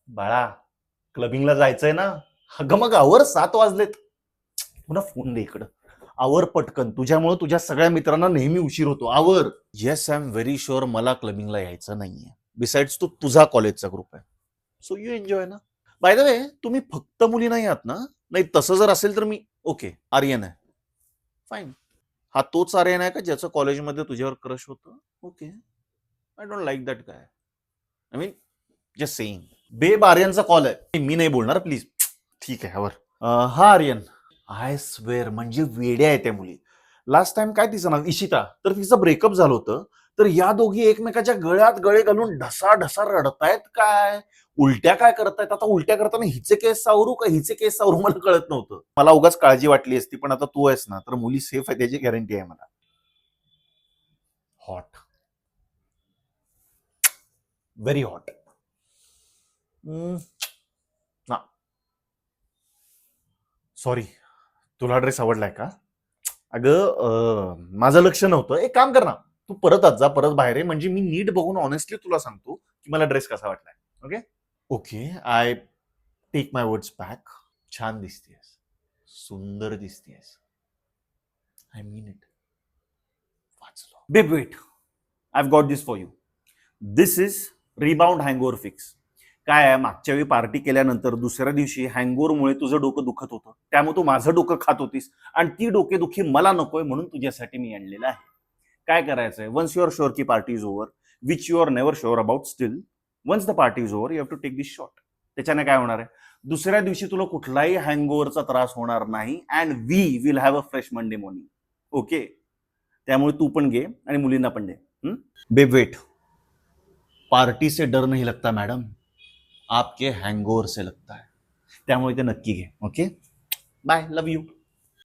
बाळा, क्लबिंगला जायचंय ना? अगं मग आवर 7 वाजलेत. पुन्हा फोन दे इकडं. आवर पटकन, तुझ्यामुळे तुझ्या सगळ्या मित्रांना नेहमी उशीर होतो. आवर. Yes, I am very sure मला क्लबिंगला यायचं नाहीये. बिसाइड्स तो तुझा कॉलेजचा ग्रुप आहे. सो यू एन्जॉय ना. बाय द वे, तुम्ही फक्त मुली नाही आहात ना? नाही तसं जर असेल तर मी ओके, आर्यन आहे. फाईन. हा तोच आर्यन आहे का ज्याचं कॉलेजमध्ये तुझ्यावर क्रश होतं? Okay. I don't like that guy. I mean just saying. बेब आर्यनचा कॉल आहे. मी नाही बोलणार प्लीज. ठीक आहे, वर. हा आर्यन. आय स्वेअर म्हणजे वेड्या आहे त्या मुली. लास्ट टाइम काय तिचं नाव इशिता, तर तिचं ब्रेकअप झालं होतं. तर या दोघी एकमेकाच्या गळ्यात गळे घालून ढसा ढसा रडतायत काय, उलट्या काय करतायत. आता उलट्या करताना हिचे केस सावरू का हिचे केस सावरू मला कळत नव्हतं. मला उगाच काळजी वाटली असती, पण आता तू आहेस ना, तर मुली सेफ आहे त्याची गॅरंटी आहे मला. Hot, very hot. सॉरी, तुला ड्रेस आवडलाय का? अगं माझं लक्ष नव्हतं. एक काम कर ना, तू परत आज जा, परत बाहेर आहे, म्हणजे मी नीट बघून ऑनेस्टली तुला सांगतो की मला ड्रेस कसा वाटलाय. Okay okay, I take my words back. छान दिसतेस, सुंदर दिसतेस. I mean it. वाचलो. Babe wait, I have got this for you. This is rebound hangover fix. काय आहे, मागच्या वेळी पार्टी केल्यानंतर दुसऱ्या दिवशी हँगओव्हरमुळे तुझं डोकं दुखत होतं, त्यामुळे तू माझं डोकं खात होतीस, आणि ती डोकेदुखी मला नकोय म्हणून तुझ्यासाठी मी आणलेलं आहे. काय करायचंय, वन्स यू आर शुअर की party is over, which you are never sure about still, once the party is over you have to take this shot. त्याच्याने काय होणार आहे, दुसऱ्या दिवशी तुला कुठलाही हँगओव्हरचा त्रास होणार नाही, and we will have a fresh Monday morning. Okay, त्यामुळे तू पण घे आणि मुलींना पण दे. बेब वेट, पार्टी से डर नहीं लगता मैडम, आपके हँगओव्हर से लगता है. त्यामुळे ते नक्की घे. Okay, bye, love you.